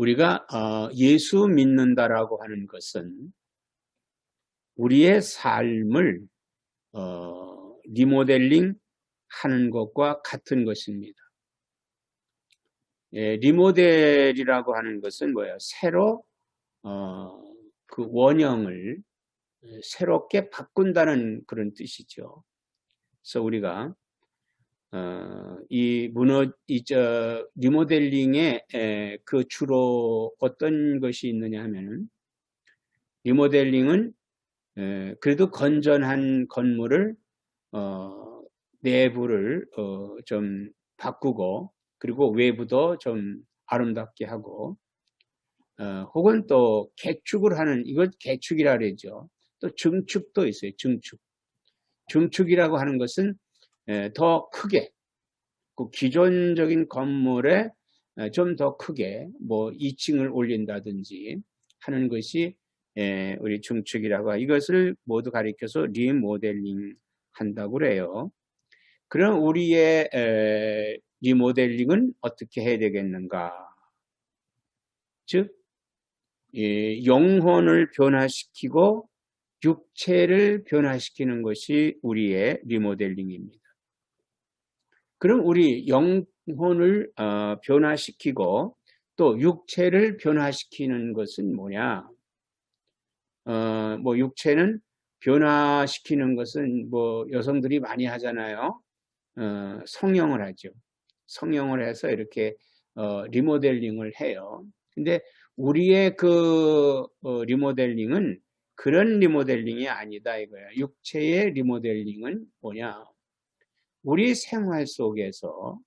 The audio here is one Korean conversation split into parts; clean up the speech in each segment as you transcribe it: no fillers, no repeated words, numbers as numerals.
우리가 예수 믿는다라고 하는 것은 우리의 삶을 리모델링 하는 것과 같은 것입니다. 리모델이라고 하는 것은 뭐예요? 새로 그 원형을 새롭게 바꾼다는 그런 뜻이죠. 그래서 우리가 리모델링에 그 주로 어떤 것이 있느냐 하면은 리모델링은 그래도 건전한 건물을 내부를 좀 바꾸고 그리고 외부도 좀 아름답게 하고 혹은 또 개축을 하는 이것 개축이라 그러죠. 또 증축도 있어요. 증축이라고 하는 것은 더 크게 그 기존적인 건물에 좀 더 크게 뭐 2층을 올린다든지 하는 것이 우리 증축이라고 이것을 모두 가리켜서 리모델링 한다고 그래요. 그럼 우리의 리모델링은 어떻게 해야 되겠는가? 즉 영혼을 변화시키고 육체를 변화시키는 것이 우리의 리모델링입니다. 그럼 우리 영혼을 변화시키고 또 육체를 변화시키는 것은 뭐냐? 뭐 육체는 변화시키는 것은 뭐 여성들이 많이 하잖아요. 성형을 하죠. 성형을 해서 이렇게 리모델링을 해요. 근데 우리의 그 리모델링은 그런 리모델링이 아니다 이거야. 육체의 리모델링은 뭐냐? 우리 생활 속에서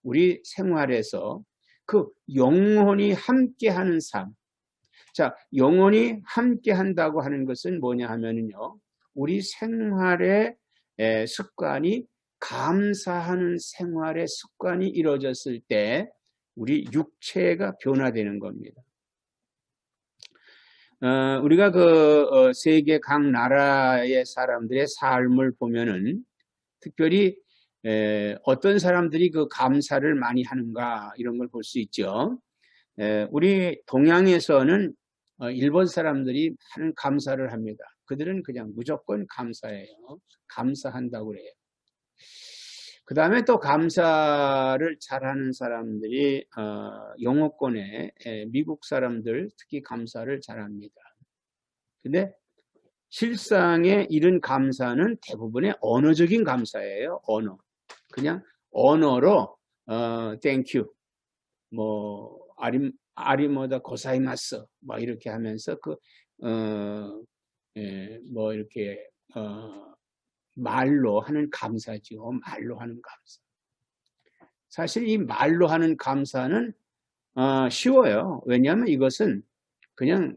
우리 생활에서 그 영혼이 함께하는 삶. 자, 영혼이 함께한다고 하는 것은 뭐냐 하면은요. 우리 생활의 습관이 감사하는 생활의 습관이 이루어졌을 때 우리 육체가 변화되는 겁니다. 우리가 그 세계 각 나라의 사람들의 삶을 보면은 특별히 어떤 사람들이 그 감사를 많이 하는가 이런 걸 볼 수 있죠. 우리 동양에서는 일본 사람들이 하는 감사를 합니다. 그들은 그냥 무조건 감사해요. 감사한다고 그래요. 그 다음에 또 감사를 잘하는 사람들이 영어권의 미국 사람들 특히 감사를 잘합니다. 근데 실상의 이런 감사는 대부분의 언어적인 감사예요. 언어. 그냥 언어로 땡큐 뭐 아리모다 고사이마스 뭐 이렇게 하면서 뭐 이렇게 말로 하는 감사죠. 말로 하는 감사. 사실 이 말로 하는 감사는 쉬워요. 왜냐하면 이것은 그냥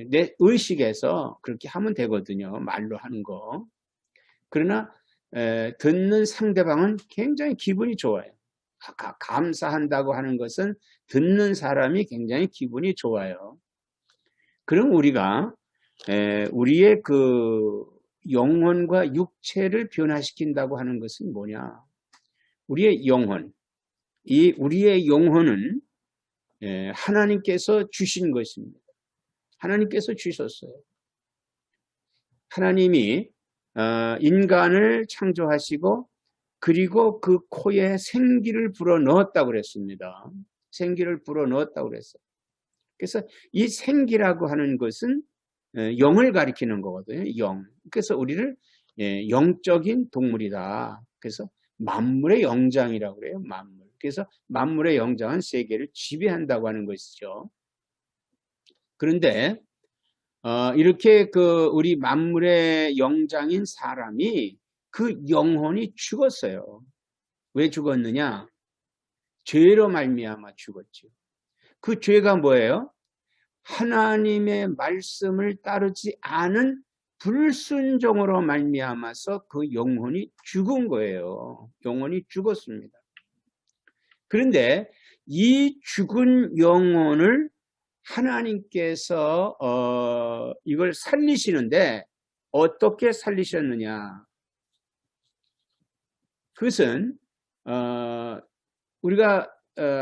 내 의식에서 그렇게 하면 되거든요. 말로 하는 거. 그러나 듣는 상대방은 굉장히 기분이 좋아요. 감사한다고 하는 것은 듣는 사람이 굉장히 기분이 좋아요. 그럼 우리가 우리의 그 영혼과 육체를 변화시킨다고 하는 것은 뭐냐? 우리의 영혼. 우리의 영혼은 하나님께서 주신 것입니다. 하나님께서 주셨어요. 하나님이 인간을 창조하시고 그리고 그 코에 생기를 불어넣었다고 그랬습니다. 생기를 불어넣었다고 그랬어요. 그래서 이 생기라고 하는 것은 영을 가리키는 거거든요. 영. 그래서 우리를 영적인 동물이다. 그래서 만물의 영장이라고 그래요. 만물. 그래서 만물의 영장은 세계를 지배한다고 하는 것이죠. 그런데 이렇게 그 우리 만물의 영장인 사람이 그 영혼이 죽었어요. 왜 죽었느냐? 죄로 말미암아 죽었죠. 그 죄가 뭐예요? 하나님의 말씀을 따르지 않은 불순종으로 말미암아서 그 영혼이 죽은 거예요. 영혼이 죽었습니다. 그런데 이 죽은 영혼을 하나님께서 이걸 살리시는데 어떻게 살리셨느냐? 그것은 우리가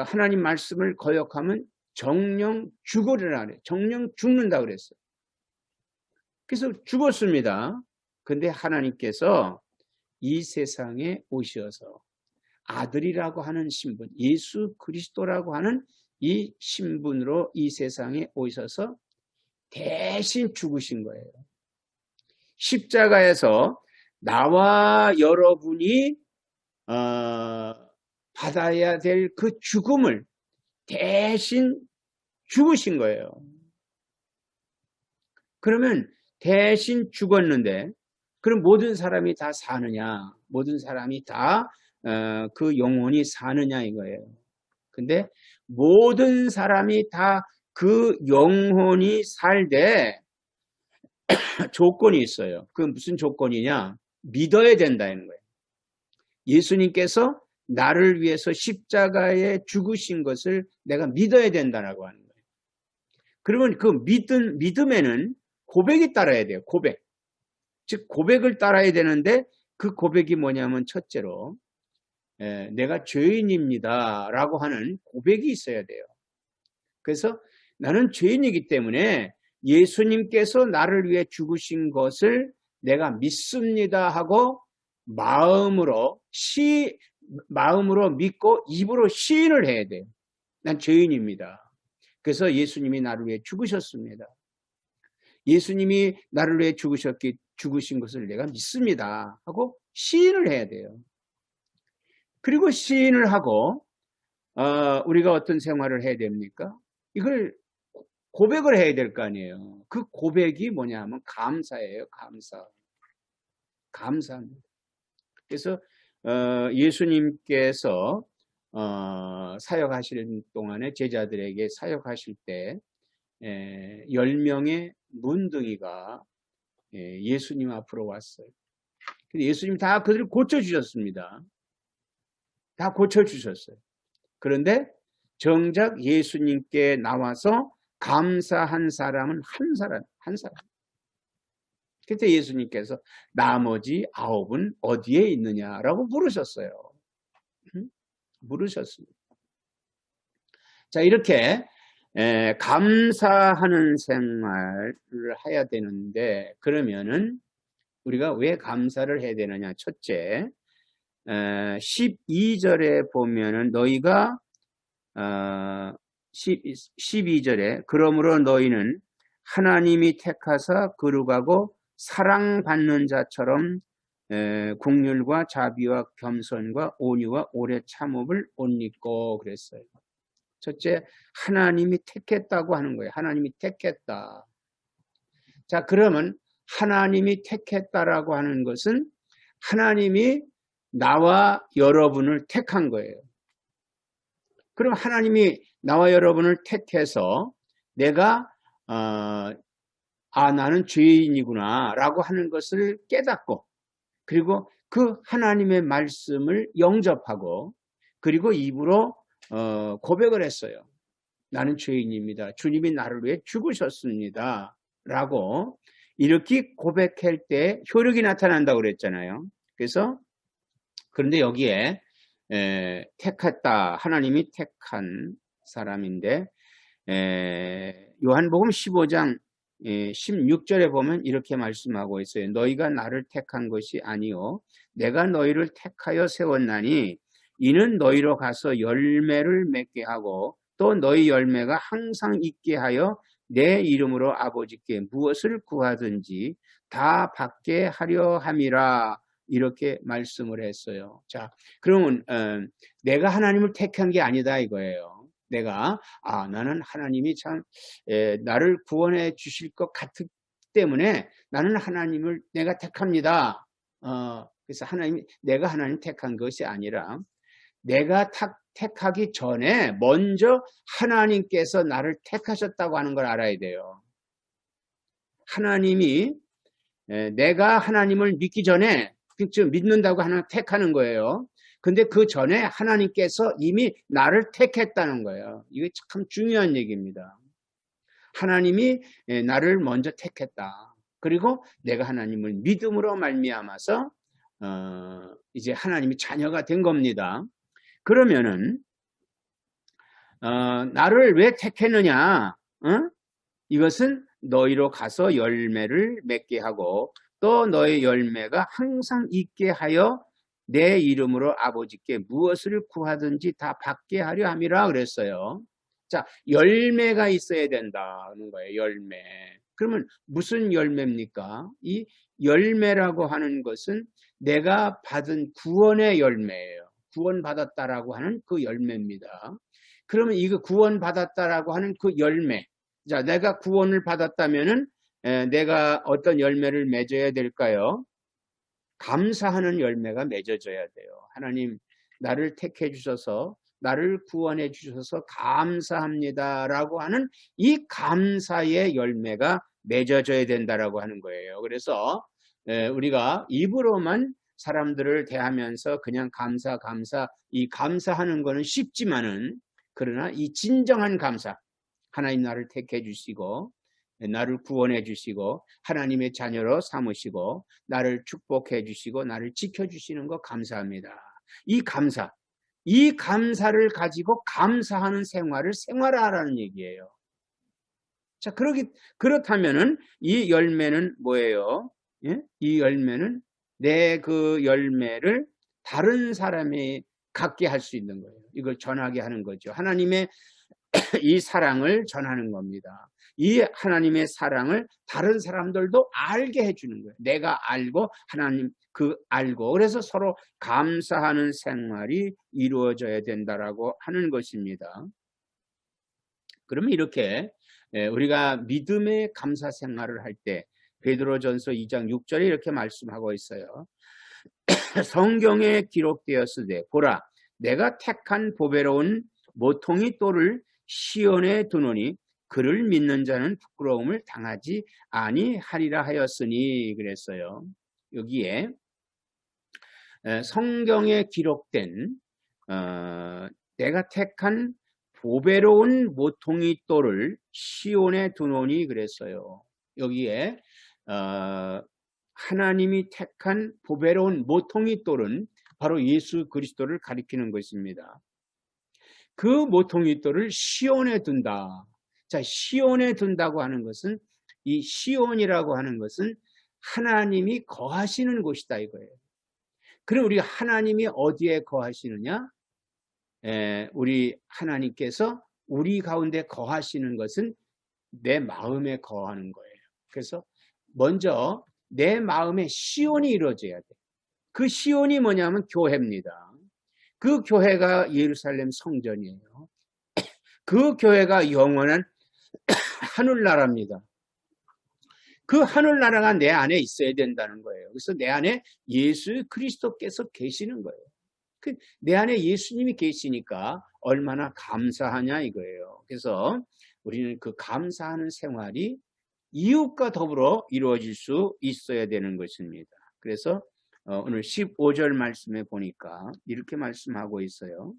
하나님 말씀을 거역하면 정령 죽으리라 그래. 정령 죽는다 그랬어요. 그래서 죽었습니다. 근데 하나님께서 이 세상에 오셔서 아들이라고 하는 신분, 예수 그리스도라고 하는 이 신분으로 이 세상에 오셔서 대신 죽으신 거예요. 십자가에서 나와 여러분이 받아야 될 그 죽음을 대신 죽으신 거예요. 그러면 대신 죽었는데 그럼 모든 사람이 다 사느냐? 모든 사람이 다 그 영혼이 사느냐 이거예요. 근데 모든 사람이 다 그 영혼이 살되 조건이 있어요. 그 무슨 조건이냐? 믿어야 된다는 거예요. 예수님께서 나를 위해서 십자가에 죽으신 것을 내가 믿어야 된다라고 하는 거예요. 그러면 그 믿음에는 고백이 따라야 돼요. 고백. 즉 고백을 따라야 되는데 그 고백이 뭐냐면 첫째로 내가 죄인입니다 라고 하는 고백이 있어야 돼요. 그래서 나는 죄인이기 때문에 예수님께서 나를 위해 죽으신 것을 내가 믿습니다 하고 마음으로 믿고 입으로 시인을 해야 돼요. 난 죄인입니다. 그래서 예수님이 나를 위해 죽으셨습니다. 예수님이 나를 위해 죽으신 것을 내가 믿습니다 하고 시인을 해야 돼요. 그리고 시인을 하고 우리가 어떤 생활을 해야 됩니까? 이걸 고백을 해야 될 거 아니에요. 그 고백이 뭐냐 하면 감사예요. 감사합니다. 그래서 예수님께서 사역하시는 동안에 제자들에게 사역하실 때 10명의 문둥이가 예수님 앞으로 왔어요. 근데 예수님 다 그들을 고쳐주셨습니다. 다 고쳐주셨어요. 그런데 정작 예수님께 나와서 감사한 사람은 한 사람. 그때 예수님께서 나머지 9은 어디에 있느냐라고 물으셨어요. 물으셨습니다. 자, 이렇게 감사하는 생활을 해야 되는데 그러면은 우리가 왜 감사를 해야 되느냐? 첫째, 12절에 보면은 너희가 12절에 그러므로 너희는 하나님이 택하사 거룩하고 사랑받는 자처럼 긍휼과 자비와 겸손과 온유와 오래 참음을 옷 입고 그랬어요. 첫째, 하나님이 택했다고 하는 거예요. 하나님이 택했다. 자, 그러면 하나님이 택했다라고 하는 것은 하나님이 나와 여러분을 택한 거예요. 그럼 하나님이 나와 여러분을 택해서 내가 나는 죄인이구나 라고 하는 것을 깨닫고 그리고 그 하나님의 말씀을 영접하고 그리고 입으로 고백을 했어요. 나는 죄인입니다. 주님이 나를 위해 죽으셨습니다. 라고 이렇게 고백할 때 효력이 나타난다고 그랬잖아요. 그래서 그런데 여기에 택했다. 하나님이 택한 사람인데 요한복음 15장 16절에 보면 이렇게 말씀하고 있어요. 너희가 나를 택한 것이 아니요 내가 너희를 택하여 세웠나니 이는 너희로 가서 열매를 맺게 하고 또 너희 열매가 항상 있게 하여 내 이름으로 아버지께 무엇을 구하든지 다 받게 하려 함이라 이렇게 말씀을 했어요. 자, 그러면 내가 하나님을 택한 게 아니다 이거예요. 내가 나는 하나님이 참 나를 구원해 주실 것 같기 때문에 나는 하나님을 내가 택합니다. 그래서 내가 하나님 택한 것이 아니라 내가 택하기 전에 먼저 하나님께서 나를 택하셨다고 하는 걸 알아야 돼요. 하나님이 내가 하나님을 믿기 전에 지금 믿는다고 하나 택하는 거예요. 근데 그 전에 하나님께서 이미 나를 택했다는 거예요. 이게 참 중요한 얘기입니다. 하나님이 나를 먼저 택했다. 그리고 내가 하나님을 믿음으로 말미암아서 이제 하나님이 자녀가 된 겁니다. 그러면은 나를 왜 택했느냐? 이것은 너희로 가서 열매를 맺게 하고 또 너의 열매가 항상 있게 하여 내 이름으로 아버지께 무엇을 구하든지 다 받게 하려 함이라 그랬어요. 자, 열매가 있어야 된다는 거예요. 열매. 그러면 무슨 열매입니까? 이 열매라고 하는 것은 내가 받은 구원의 열매예요. 구원받았다라고 하는 그 열매입니다. 그러면 이거 구원받았다라고 하는 그 열매. 자, 내가 구원을 받았다면은 내가 어떤 열매를 맺어야 될까요? 감사하는 열매가 맺어져야 돼요. 하나님, 나를 택해 주셔서 나를 구원해 주셔서 감사합니다라고 하는 이 감사의 열매가 맺어져야 된다라고 하는 거예요. 그래서 우리가 입으로만 사람들을 대하면서 그냥 감사 이 감사하는 거는 쉽지만은 그러나 이 진정한 감사, 하나님 나를 택해 주시고 나를 구원해 주시고 하나님의 자녀로 삼으시고 나를 축복해 주시고 나를 지켜주시는 거 감사합니다. 이 감사를 가지고 감사하는 생활하라는 얘기예요. 자, 그렇다면은 이 열매는 뭐예요? 예? 이 열매는 내 그 열매를 다른 사람이 갖게 할 수 있는 거예요. 이걸 전하게 하는 거죠. 하나님의 이 사랑을 전하는 겁니다. 이 하나님의 사랑을 다른 사람들도 알게 해주는 거예요. 내가 알고 하나님 알고 그래서 서로 감사하는 생활이 이루어져야 된다라고 하는 것입니다. 그러면 이렇게 우리가 믿음의 감사 생활을 할 때 베드로전서 2장 6절에 이렇게 말씀하고 있어요. 성경에 기록되었으되 보라 내가 택한 보배로운 모퉁이 돌을 시온에 두노니 그를 믿는 자는 부끄러움을 당하지 아니하리라 하였으니 그랬어요. 여기에 성경에 기록된 내가 택한 보배로운 모퉁이 돌을 시온에 두노니 그랬어요. 여기에 하나님이 택한 보배로운 모퉁이 돌은 바로 예수 그리스도를 가리키는 것입니다. 그 모퉁이 돌을 시온에 둔다. 자, 시온에 둔다고 하는 것은 이 시온이라고 하는 것은 하나님이 거하시는 곳이다 이거예요. 그럼 우리 하나님이 어디에 거하시느냐? 우리 하나님께서 우리 가운데 거하시는 것은 내 마음에 거하는 거예요. 그래서 먼저 내 마음에 시온이 이루어져야 돼. 그 시온이 뭐냐면 교회입니다. 그 교회가 예루살렘 성전이에요. 그 교회가 영원한 하늘나라입니다. 그 하늘나라가 내 안에 있어야 된다는 거예요. 그래서 내 안에 예수 그리스도께서 계시는 거예요. 내 안에 예수님이 계시니까 얼마나 감사하냐 이거예요. 그래서 우리는 그 감사하는 생활이 이웃과 더불어 이루어질 수 있어야 되는 것입니다. 그래서 오늘 15절 말씀에 보니까 이렇게 말씀하고 있어요.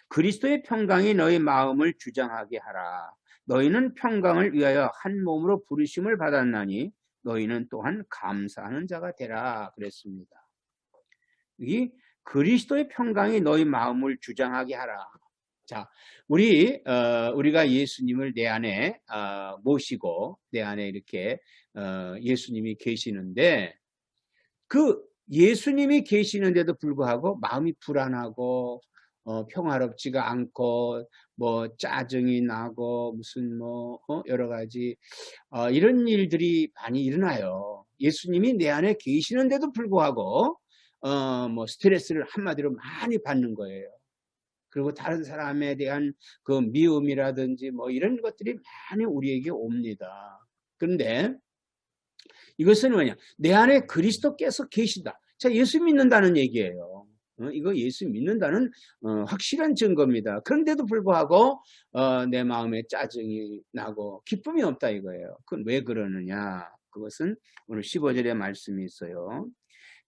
그리스도의 평강이 너희 마음을 주장하게 하라. 너희는 평강을 위하여 한 몸으로 부르심을 받았나니 너희는 또한 감사하는 자가 되라 그랬습니다. 이 그리스도의 평강이 너희 마음을 주장하게 하라. 자, 우리가 예수님을 내 안에 모시고 내 안에 이렇게 예수님이 계시는데 그 예수님이 계시는데도 불구하고 마음이 불안하고 평화롭지가 않고 뭐 짜증이 나고 무슨 여러 가지 이런 일들이 많이 일어나요. 예수님이 내 안에 계시는데도 불구하고 뭐 스트레스를 한마디로 많이 받는 거예요. 그리고 다른 사람에 대한 그 미움이라든지 뭐 이런 것들이 많이 우리에게 옵니다. 그런데 이것은 뭐냐? 내 안에 그리스도께서 계시다. 자, 예수 믿는다는 얘기예요. 이거 예수 믿는다는 확실한 증거입니다. 그런데도 불구하고 내 마음에 짜증이 나고 기쁨이 없다 이거예요. 그건 왜 그러느냐? 그것은 오늘 15절에 말씀이 있어요.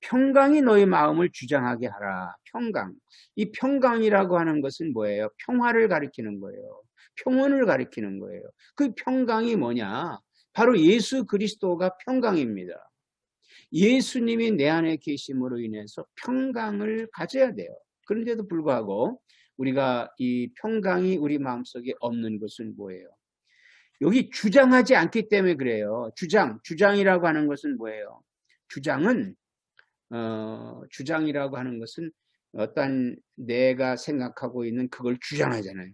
평강이 너희 마음을 주장하게 하라. 평강. 이 평강이라고 하는 것은 뭐예요? 평화를 가리키는 거예요. 평온을 가리키는 거예요. 그 평강이 뭐냐? 바로 예수 그리스도가 평강입니다. 예수님이 내 안에 계심으로 인해서 평강을 가져야 돼요. 그런데도 불구하고 우리가 이 평강이 우리 마음속에 없는 것은 뭐예요? 여기 주장하지 않기 때문에 그래요. 주장이라고 하는 것은 뭐예요? 주장이라고 하는 것은 어떤 내가 생각하고 있는 그걸 주장하잖아요.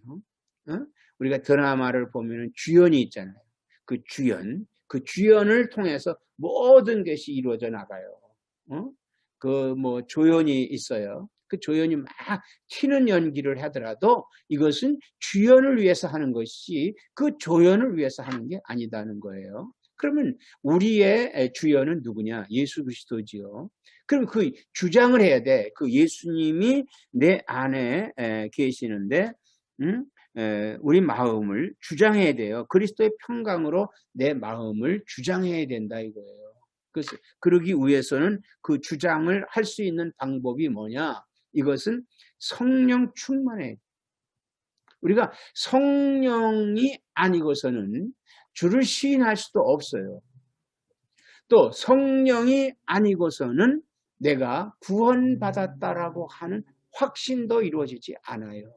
우리가 드라마를 보면 주연이 있잖아요. 그 주연을 통해서 모든 것이 이루어져 나가요. 그 뭐 조연이 있어요. 그 조연이 막 튀는 연기를 하더라도 이것은 주연을 위해서 하는 것이 그 조연을 위해서 하는 게 아니다는 거예요. 그러면 우리의 주연은 누구냐? 예수 그리스도지요. 그럼 그 주장을 해야 돼. 그 예수님이 내 안에 계시는데 우리 마음을 주장해야 돼요. 그리스도의 평강으로 내 마음을 주장해야 된다 이거예요. 그래서 그러기 위해서는 그 주장을 할 수 있는 방법이 뭐냐? 이것은 성령 충만해. 우리가 성령이 아니고서는 주를 시인할 수도 없어요. 또 성령이 아니고서는 내가 구원받았다라고 하는 확신도 이루어지지 않아요.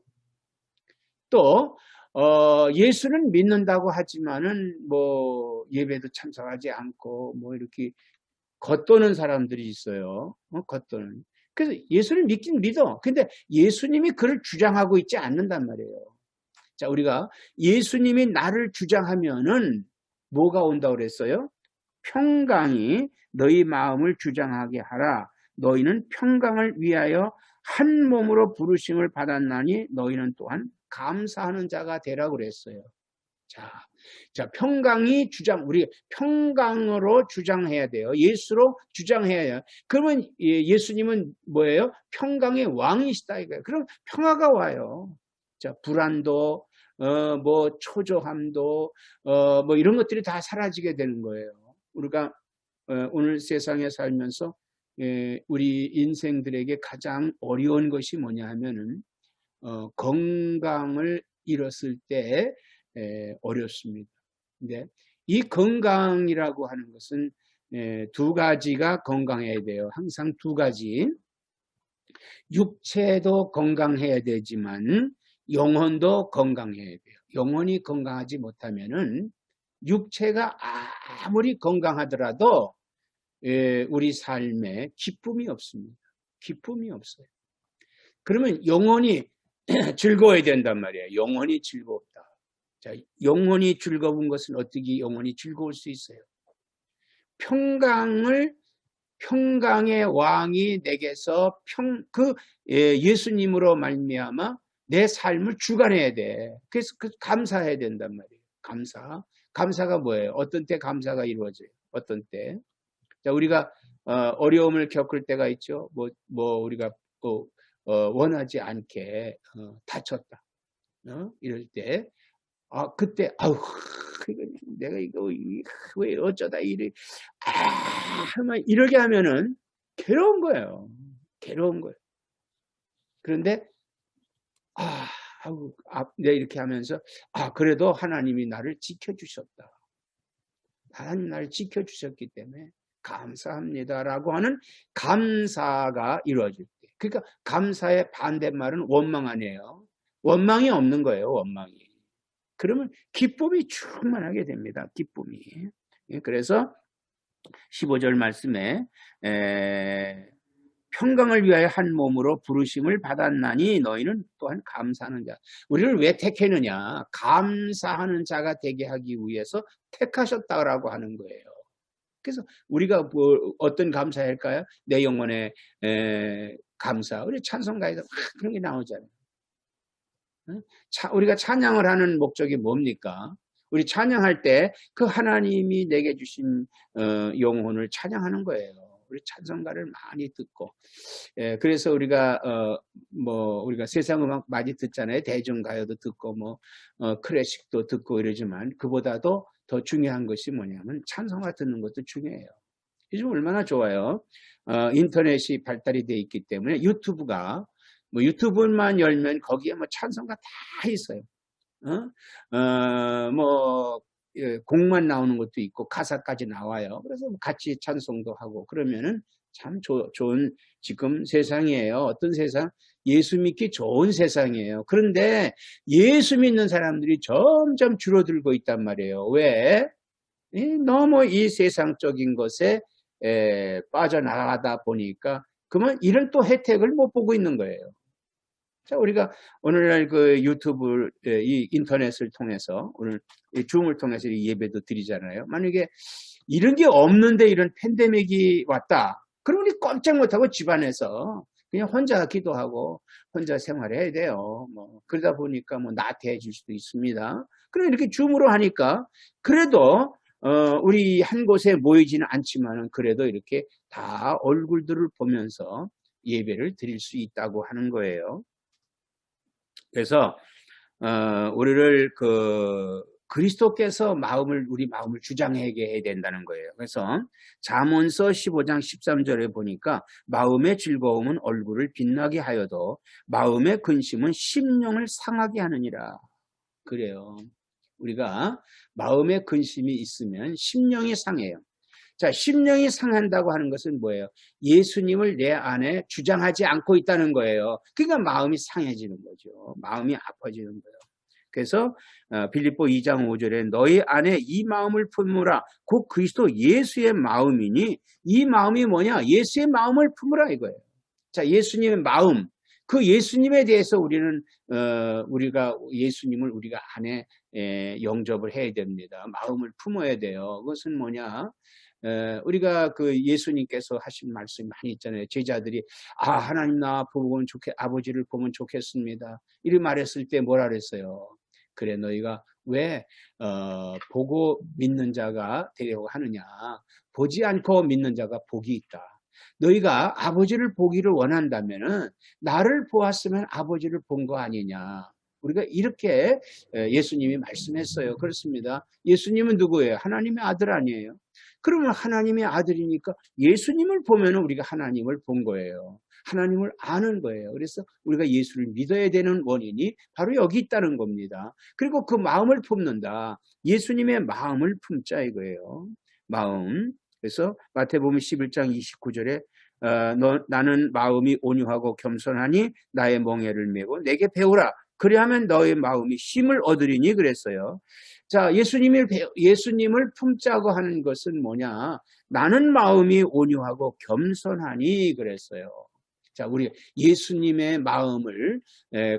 또 예수는 믿는다고 하지만은 뭐 예배도 참석하지 않고 뭐 이렇게 겉도는 사람들이 있어요. 겉도는. 그래서 예수를 믿긴 믿어. 근데 예수님이 그를 주장하고 있지 않는단 말이에요. 자, 우리가 예수님이 나를 주장하면은 뭐가 온다고 그랬어요? 평강이 너희 마음을 주장하게 하라. 너희는 평강을 위하여 한 몸으로 부르심을 받았나니 너희는 또한 감사하는 자가 되라고 그랬어요. 자, 평강이 우리 평강으로 주장해야 돼요. 예수로 주장해야 해요. 그러면 예수님은 뭐예요? 평강의 왕이시다 이거예요. 그럼 평화가 와요. 자, 불안도, 뭐 초조함도, 뭐 이런 것들이 다 사라지게 되는 거예요. 우리가 오늘 세상에 살면서 우리 인생들에게 가장 어려운 것이 뭐냐 하면은 건강을 잃었을 때 어렵습니다. 근데 이 건강이라고 하는 것은 두 가지가 건강해야 돼요. 항상 두 가지. 육체도 건강해야 되지만 영혼도 건강해야 돼요. 영혼이 건강하지 못하면은 육체가 아무리 건강하더라도 우리 삶에 기쁨이 없습니다. 기쁨이 없어요. 그러면 영혼이 즐거워야 된단 말이에요. 영혼이 즐겁다. 자, 영혼이 즐거운 것은 어떻게 영혼이 즐거울 수 있어요? 평강의 왕이 내게서 예수님으로 말미암아 내 삶을 주관해야 돼. 그래서 감사해야 된단 말이에요. 감사가 뭐예요? 어떤 때 감사가 이루어져요? 어떤 때? 자, 우리가 어려움을 겪을 때가 있죠. 우리가 원하지 않게 다쳤다. 이럴 때, 그때 내가 이거 왜 어쩌다 이렇게 하면은 괴로운 거예요. 괴로운 거예요. 그런데 내가 이렇게 하면서 그래도 하나님이 나를 지켜주셨다. 하나님 나를 지켜주셨기 때문에 감사합니다라고 하는 감사가 이루어질 때. 그러니까 감사의 반대말은 원망 아니에요. 원망이 없는 거예요. 원망이. 그러면 기쁨이 충만하게 됩니다. 기쁨이. 그래서 15절 말씀에 평강을 위하여 한 몸으로 부르심을 받았나니 너희는 또한 감사하는 자. 우리를 왜 택했느냐? 감사하는 자가 되게 하기 위해서 택하셨다라고 하는 거예요. 그래서 우리가 어떤 감사할까요? 내 영혼의 감사. 우리 찬송가에서 막 그런 게 나오잖아요. 우리가 찬양을 하는 목적이 뭡니까? 우리 찬양할 때 그 하나님이 내게 주신 영혼을 찬양하는 거예요. 우리 찬송가를 많이 듣고, 그래서 우리가 우리가 세상 음악 많이 듣잖아요. 대중가요도 듣고 클래식도 듣고 이러지만 그보다도 더 중요한 것이 뭐냐면 찬송가 듣는 것도 중요해요. 요즘 얼마나 좋아요. 인터넷이 발달이 돼 있기 때문에 유튜브만 열면 거기에 찬송가 다 있어요. 곡만 나오는 것도 있고 가사까지 나와요. 그래서 같이 찬송도 하고 그러면은 참 좋은 지금 세상이에요. 어떤 세상? 예수 믿기 좋은 세상이에요. 그런데 예수 믿는 사람들이 점점 줄어들고 있단 말이에요. 왜? 너무 이 세상적인 것에 빠져나가다 보니까 그러면 이런 또 혜택을 못 보고 있는 거예요. 자, 우리가 오늘날 그 유튜브, 이 인터넷을 통해서, 오늘 이 줌을 통해서 이 예배도 드리잖아요. 만약에 이런 게 없는데 이런 팬데믹이 왔다. 그러면 우리 꼼짝 못하고 집안에서 그냥 혼자 기도하고 혼자 생활해야 돼요. 뭐, 그러다 보니까 뭐 나태해질 수도 있습니다. 그럼 이렇게 줌으로 하니까 그래도, 우리 한 곳에 모이지는 않지만은 그래도 이렇게 다 얼굴들을 보면서 예배를 드릴 수 있다고 하는 거예요. 그래서 우리를 그리스도께서 우리 마음을 주장하게 해야 된다는 거예요. 그래서 잠언서 15장 13절에 보니까 마음의 즐거움은 얼굴을 빛나게 하여도 마음의 근심은 심령을 상하게 하느니라. 그래요. 우리가 마음의 근심이 있으면 심령이 상해요. 자, 심령이 상한다고 하는 것은 뭐예요? 예수님을 내 안에 주장하지 않고 있다는 거예요. 그러니까 마음이 상해지는 거죠. 마음이 아파지는 거예요. 그래서 빌립보 2장 5절에 너희 안에 이 마음을 품으라. 곧 그리스도 예수의 마음이니 이 마음이 뭐냐? 예수의 마음을 품으라 이거예요. 자, 예수님의 마음. 그 예수님에 대해서 우리가 예수님을 우리가 안에 영접을 해야 됩니다. 마음을 품어야 돼요. 그것은 뭐냐? 우리가 그 예수님께서 하신 말씀이 많이 있잖아요. 제자들이 하나님 나 보면 아버지를 보면 좋겠습니다. 이렇게 말했을 때 뭐라 그랬어요? 그래 너희가 왜 보고 믿는 자가 되려고 하느냐? 보지 않고 믿는 자가 복이 있다. 너희가 아버지를 보기를 원한다면은 나를 보았으면 아버지를 본 거 아니냐? 우리가 이렇게 예수님이 말씀했어요. 그렇습니다. 예수님은 누구예요? 하나님의 아들 아니에요? 그러면 하나님의 아들이니까 예수님을 보면 우리가 하나님을 본 거예요. 하나님을 아는 거예요. 그래서 우리가 예수를 믿어야 되는 원인이 바로 여기 있다는 겁니다. 그리고 그 마음을 품는다. 예수님의 마음을 품자 이거예요. 마음. 그래서 마태복음 11장 29절에 나는 마음이 온유하고 겸손하니 나의 멍에를 메고 내게 배우라. 그리하면 너의 마음이 힘을 얻으리니 그랬어요. 자, 예수님을 품자고 하는 것은 뭐냐? 나는 마음이 온유하고 겸손하니 그랬어요. 자, 우리 예수님의 마음을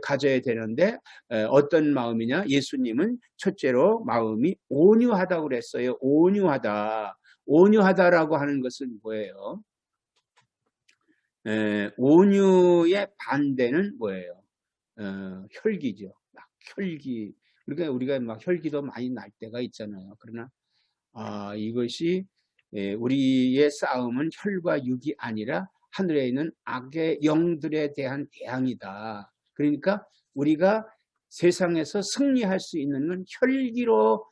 가져야 되는데 어떤 마음이냐? 예수님은 첫째로 마음이 온유하다고 그랬어요. 온유하다. 온유하다라고 하는 것은 뭐예요? 온유의 반대는 뭐예요? 혈기죠. 막 혈기. 그러니까 우리가 막 혈기도 많이 날 때가 있잖아요. 그러나 이것이 우리의 싸움은 혈과 육이 아니라 하늘에 있는 악의 영들에 대한 대항이다. 그러니까 우리가 세상에서 승리할 수 있는 건 혈기로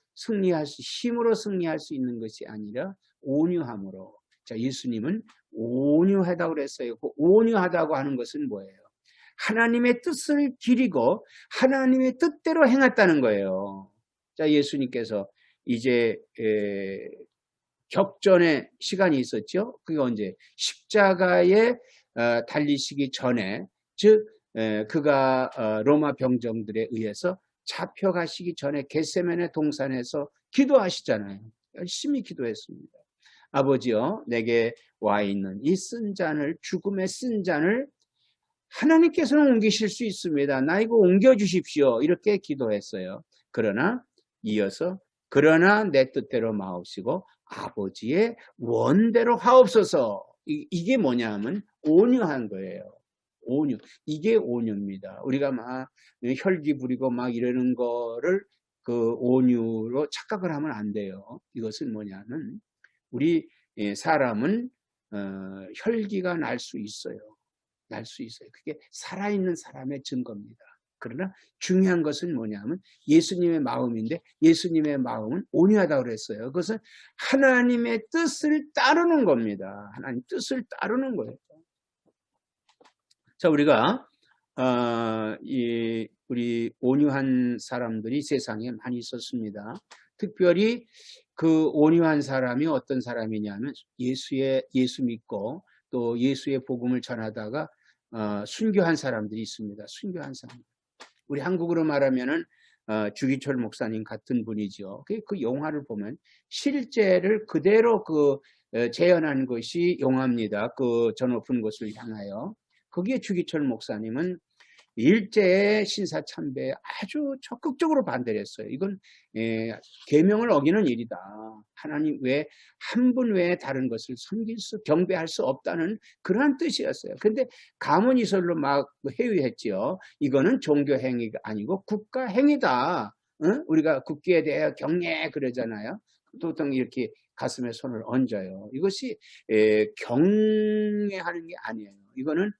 힘으로 승리할 수 있는 것이 아니라 온유함으로. 자, 예수님은 온유하다고 그랬어요. 그 온유하다고 하는 것은 뭐예요? 하나님의 뜻을 기리고 하나님의 뜻대로 행했다는 거예요. 자, 예수님께서 이제 격전의 시간이 있었죠. 그게 언제? 십자가에 달리시기 전에, 즉 그가 로마 병정들에 의해서 잡혀가시기 전에 겟세마네 동산에서 기도하시잖아요. 열심히 기도했습니다. 아버지여, 내게 와 있는 이 쓴 잔을, 죽음의 쓴 잔을 하나님께서는 옮기실 수 있습니다. 나 이거 옮겨주십시오. 이렇게 기도했어요. 그러나 이어서 그러나 내 뜻대로 마옵시고 아버지의 원대로 하옵소서. 이게 뭐냐 하면 온유한 거예요. 온유. 이게 온유입니다. 우리가 막 혈기 부리고 막 이러는 거를 그 온유로 착각을 하면 안 돼요. 이것은 뭐냐면 우리 사람은 혈기가 날 수 있어요. 날 수 있어요. 그게 살아있는 사람의 증거입니다. 그러나 중요한 것은 뭐냐면 예수님의 마음인데 예수님의 마음은 온유하다고 그랬어요. 그것은 하나님의 뜻을 따르는 겁니다. 하나님 뜻을 따르는 거예요. 자, 우리가 우리 온유한 사람들이 세상에 많이 있었습니다. 특별히 그 온유한 사람이 어떤 사람이냐면 예수 믿고 또 예수의 복음을 전하다가 순교한 사람들이 있습니다. 순교한 사람. 우리 한국으로 말하면은 주기철 목사님 같은 분이죠. 그 영화를 보면 실제를 그대로 재현한 것이 영화입니다. 그 저 높은 곳을 향하여. 거기에 주기철 목사님은 일제의 신사참배에 아주 적극적으로 반대를 했어요. 이건 계명을 어기는 일이다. 하나님 외에 한 분 외에 다른 것을 경배할 수 없다는 그러한 뜻이었어요. 그런데 가문이설로 막 회유했지요. 이거는 종교 행위가 아니고 국가 행위다. 응? 우리가 국기에 대해 경례 그러잖아요. 보통 이렇게 가슴에 손을 얹어요. 이것이 경례하는 게 아니에요. 이거는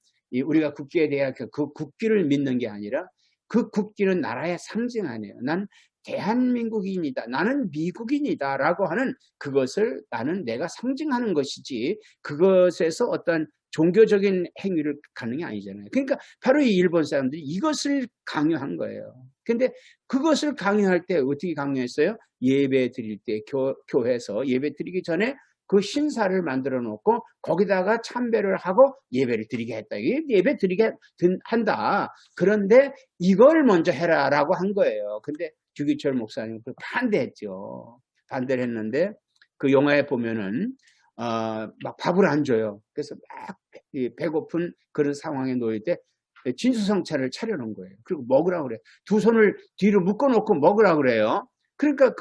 우리가 국기에 대해 그 국기를 믿는 게 아니라 그 국기는 나라의 상징 아니에요. 난 대한민국인이다. 나는 미국인이다. 라고 하는 그것을 나는 내가 상징하는 것이지 그것에서 어떤 종교적인 행위를 갖는 게 아니잖아요. 그러니까 바로 이 일본 사람들이 이것을 강요한 거예요. 근데 그것을 강요할 때 어떻게 강요했어요? 예배 드릴 때 교회에서 예배 드리기 전에 그 신사를 만들어 놓고 거기다가 참배를 하고 예배를 드리게 했다. 예배 드리게 한다. 그런데 이걸 먼저 해라라고 한 거예요. 근데 주기철 목사님은 반대했죠. 반대를 했는데 그 영화에 보면은 막 밥을 안 줘요. 그래서 막 배고픈 그런 상황에 놓일 때 진수성찬을 차려놓은 거예요. 그리고 먹으라고 그래요. 두 손을 뒤로 묶어놓고 먹으라고 그래요. 그러니까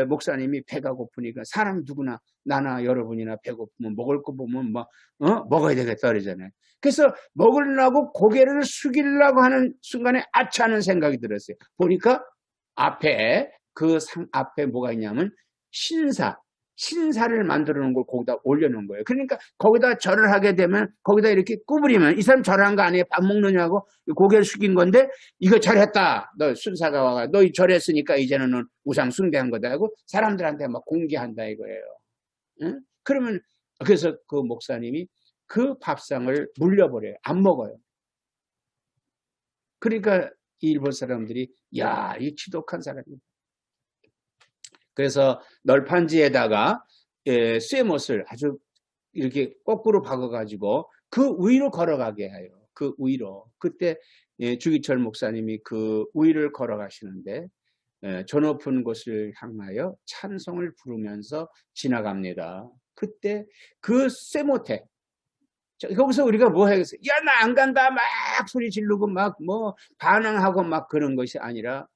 목사님이 배가 고프니까 사람 누구나 나나 여러분이나 배고프면 먹을 거 보면 먹어야 되겠다 그러잖아요. 그래서 먹으려고 고개를 숙이려고 하는 순간에 아차하는 생각이 들었어요. 보니까 앞에 앞에 뭐가 있냐면 신사를 만들어 놓은 걸 거기다 올려놓은 거예요. 그러니까 거기다 절을 하게 되면 거기다 이렇게 구부리면 이 사람 절한 거 아니에요? 밥 먹느냐고 고개를 숙인 건데 이거 절했다. 너 순사가 와가 너 절했으니까 이제는 넌 우상 숭배한 거다 하고 사람들한테 막 공개한다 이거예요. 응? 그러면 그래서 그 목사님이 그 밥상을 물려버려요. 안 먹어요. 그러니까 일본 사람들이 야, 이 지독한 사람이다. 그래서 널판지에다가 쇠못을 아주 이렇게 거꾸로 박아가지고 그 위로 걸어가게 해요. 그 위로. 그때 주기철 목사님이 그 위를 걸어가시는데 저 높은 곳을 향하여 찬송을 부르면서 지나갑니다. 그때 그 쇠못에 거기서 우리가 뭐 해야겠어요? 야, 나 안 간다 막 소리 지르고 막 반항하고 막 그런 것이 아니라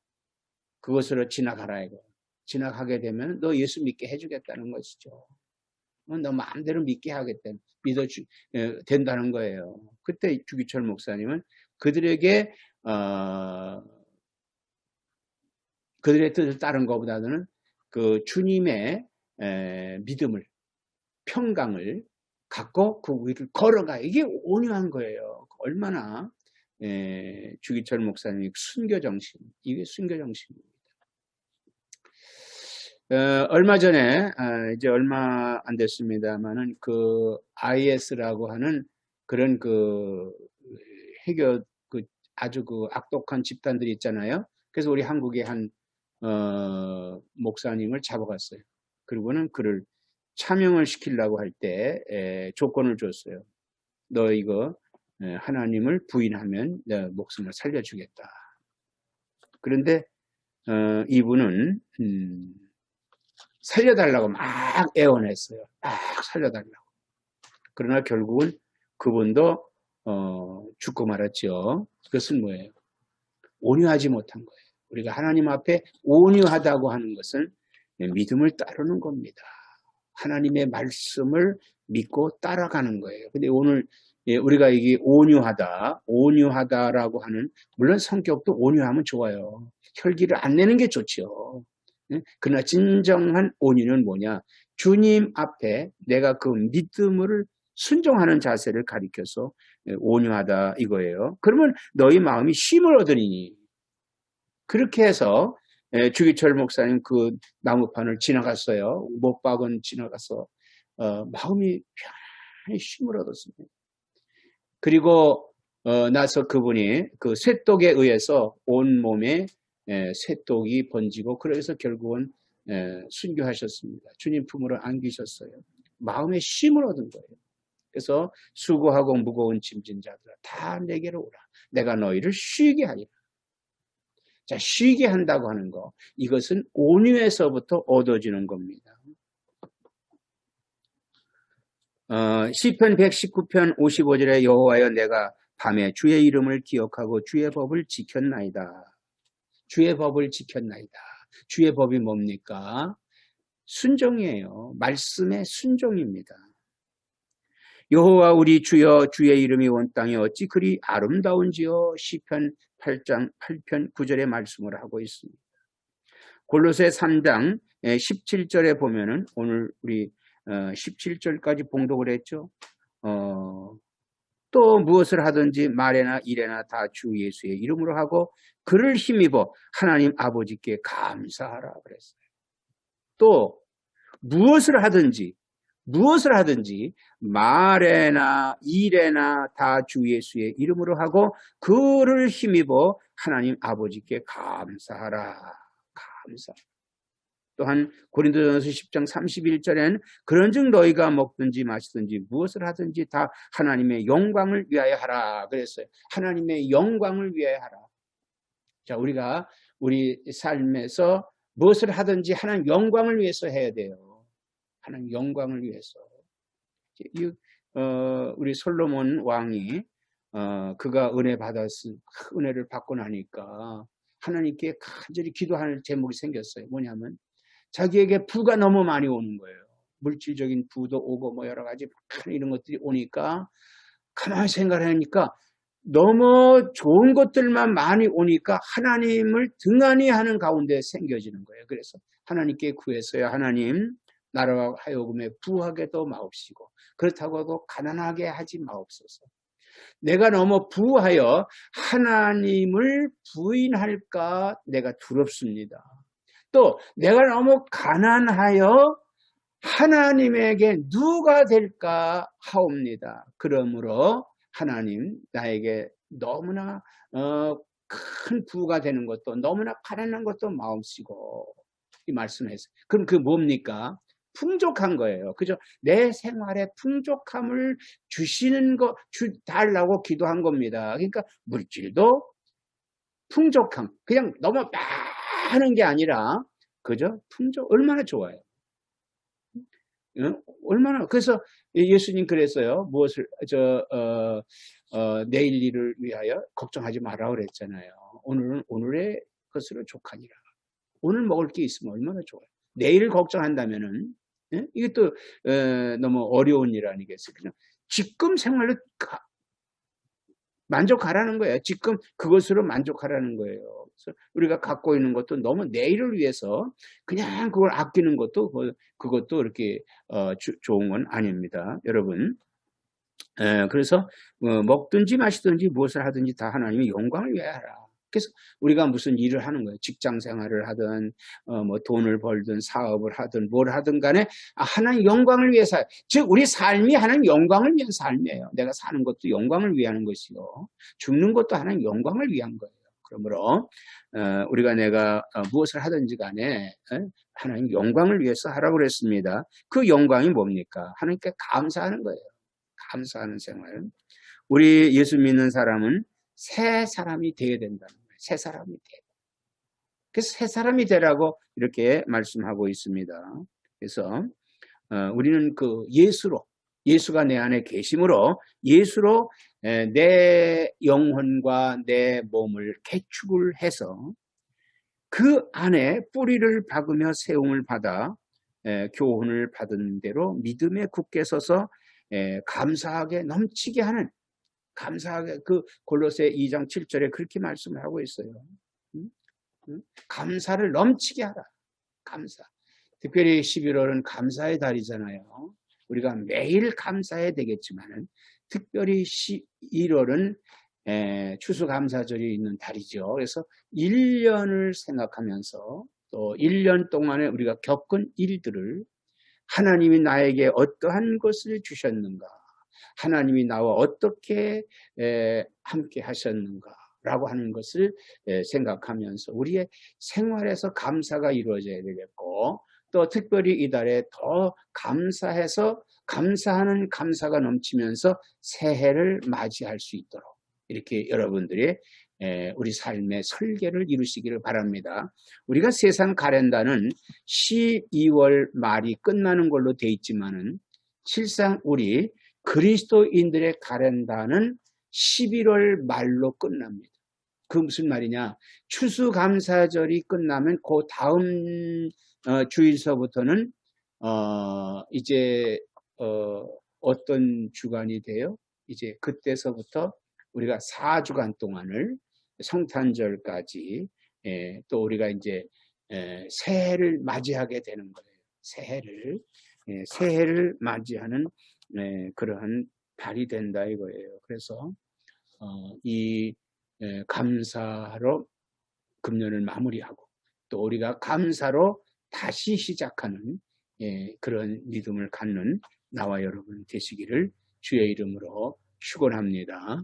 그것으로 지나가라 이거. 지나가게 되면 너 예수 믿게 해주겠다는 것이죠. 너 마음대로 믿게 하겠다. 된다는 거예요. 그때 주기철 목사님은 그들에게 그들의 뜻을 따른 것보다는 그 주님의 믿음을 평강을 갖고 그 위를 걸어가. 이게 온유한 거예요. 얼마나 주기철 목사님이 순교정신. 이게 순교정신입니다. 얼마 전에 이제 얼마 안 됐습니다만은 그 IS라고 하는 그런 아주 악독한 집단들이 있잖아요. 그래서 우리 한국의 한 목사님을 잡아갔어요. 그리고는 그를 차명을 시키려고 할 때 조건을 줬어요. 너 이거 하나님을 부인하면 내 목숨을 살려주겠다. 그런데 이분은 살려달라고 막 애원했어요. 막 살려달라고. 그러나 결국은 그분도 죽고 말았죠. 그것은 뭐예요? 온유하지 못한 거예요. 우리가 하나님 앞에 온유하다고 하는 것은 믿음을 따르는 겁니다. 하나님의 말씀을 믿고 따라가는 거예요. 근데 오늘 우리가 이게 온유하다라고 하는, 물론 성격도 온유하면 좋아요. 혈기를 안 내는 게 좋죠. 그러나 진정한 온유는 뭐냐? 주님 앞에 내가 그 믿음을 순종하는 자세를 가리켜서 온유하다 이거예요. 그러면 너희 마음이 쉼을 얻으니. 그렇게 해서 주기철 목사님 그 나무판을 지나갔어요. 못 박은 지나가서 마음이 편히 쉼을 얻었습니다. 그리고 나서 그분이 그 쇠독에 의해서 온 몸에 쇠독이 번지고, 그래서 결국은 순교하셨습니다. 주님 품으로 안기셨어요. 마음의 쉼을 얻은 거예요. 그래서 수고하고 무거운 짐진 자들아 다 내게로 오라. 내가 너희를 쉬게 하리라. 자, 쉬게 한다고 하는 거, 이것은 온유에서부터 얻어지는 겁니다. 시편 119편 55절에 여호와여 내가 밤에 주의 이름을 기억하고 주의 법을 지켰나이다. 주의 법을 지켰나이다. 주의 법이 뭡니까? 순종이에요. 말씀의 순종입니다. 여호와 우리 주여 주의 이름이 온 땅에 어찌 그리 아름다운지요. 시편 8장 8편 9절의 말씀을 하고 있습니다. 골로새 3장 17절에 보면은 오늘 우리 17절까지 봉독을 했죠. 또 무엇을 하든지 말에나 일에나 다 주 예수의 이름으로 하고 그를 힘입어 하나님 아버지께 감사하라 그랬어요. 또 무엇을 하든지 말에나 일에나 다 주 예수의 이름으로 하고 그를 힘입어 하나님 아버지께 감사하라. 감사. 또한 고린도전서 10장 31절에는 그런즉 너희가 먹든지 마시든지 무엇을 하든지 다 하나님의 영광을 위하여 하라 그랬어요. 하나님의 영광을 위하여 하라. 자, 우리가 우리 삶에서 무엇을 하든지 하나님 영광을 위해서 해야 돼요. 하나님 영광을 위해서. 우리 솔로몬 왕이 그가 은혜를 받고 나니까 하나님께 간절히 기도할 제목이 생겼어요. 뭐냐면 자기에게 부가 너무 많이 오는 거예요. 물질적인 부도 오고 뭐 여러 가지 이런 것들이 오니까 가만히 생각하니까 너무 좋은 것들만 많이 오니까 하나님을 등한히 하는 가운데 생겨지는 거예요. 그래서 하나님께 구했어요. 하나님 나로 하여금에 부하게도 마옵시고 그렇다고 하고 가난하게 하지 마옵소서. 내가 너무 부하여 하나님을 부인할까 내가 두렵습니다. 또 내가 너무 가난하여 하나님에게 누가 될까 하옵니다. 그러므로 하나님 나에게 너무나 큰 부가 되는 것도 너무나 가난한 것도 마음씨고 이 말씀했어요. 그럼 그 뭡니까? 풍족한 거예요. 그죠? 내 생활에 풍족함을 주시는 거 달라고 기도한 겁니다. 그러니까 물질도 풍족함, 그냥 너무 많은 게 아니라 그죠? 풍족 얼마나 좋아요. 얼마나 그래서 예수님 그랬어요. 무엇을 내일 일을 위하여 걱정하지 마라 그랬잖아요. 오늘은 오늘의 것으로 족하니라. 오늘 먹을 게 있으면 얼마나 좋아요. 내일을 걱정한다면은 이것도 너무 어려운 일 아니겠어요. 그냥 지금 생활로 만족하라는 거예요. 지금 그것으로 만족하라는 거예요. 그래서 우리가 갖고 있는 것도 너무 내일을 위해서 그냥 그걸 아끼는 것도 그것도 이렇게 좋은 건 아닙니다. 여러분. 그래서 먹든지 마시든지 무엇을 하든지 다 하나님의 영광을 위하여 하라. 그래서 우리가 무슨 일을 하는 거예요. 직장 생활을 하든 뭐 돈을 벌든 사업을 하든 뭘 하든 간에 하나님 영광을 위해서, 즉 우리 삶이 하나님 영광을 위한 삶이에요. 내가 사는 것도 영광을 위한 것이고 죽는 것도 하나님 영광을 위한 거예요. 그러므로 우리가 내가 무엇을 하든지 간에 하나님 영광을 위해서 하라고 그랬습니다. 그 영광이 뭡니까? 하나님께 감사하는 거예요. 감사하는 생활. 우리 예수 믿는 사람은 새 사람이 되어야 된다는 거예요. 새 사람이 돼. 그래서 새 사람이 되라고 이렇게 말씀하고 있습니다. 그래서 우리는 그 예수가 내 안에 계심으로 예수로 내 영혼과 내 몸을 개축을 해서 그 안에 뿌리를 박으며 세움을 받아 교훈을 받은 대로 믿음에 굳게 서서 감사하게 넘치게 하는, 감사하게, 그 골로새 2장 7절에 그렇게 말씀을 하고 있어요. 감사를 넘치게 하라. 감사. 특별히 11월은 감사의 달이잖아요. 우리가 매일 감사해야 되겠지만 특별히 11월은 추수감사절이 있는 달이죠. 그래서 1년을 생각하면서 또 1년 동안에 우리가 겪은 일들을, 하나님이 나에게 어떠한 것을 주셨는가, 하나님이 나와 어떻게 함께 하셨는가, 라고 하는 것을 생각하면서 우리의 생활에서 감사가 이루어져야 되겠고, 또 특별히 이달에 더 감사해서 감사하는 감사가 넘치면서 새해를 맞이할 수 있도록 이렇게 여러분들의 우리 삶의 설계를 이루시기를 바랍니다. 우리가 세상 가렌다는 12월 말이 끝나는 걸로 돼 있지만은 실상 우리 그리스도인들의 가렌다는 11월 말로 끝납니다. 그 무슨 말이냐? 추수감사절이 끝나면 그 다음 주일서부터는 이제 어떤 주간이 돼요? 이제 그때서부터 우리가 4주간 동안을 성탄절까지 또 우리가 이제 새해를 맞이하게 되는 거예요. 새해를 맞이하는 그러한 달이 된다 이거예요. 그래서 이 감사로 금년을 마무리하고 또 우리가 감사로 다시 시작하는 그런 믿음을 갖는 나와 여러분 되시기를 주의 이름으로 축원합니다.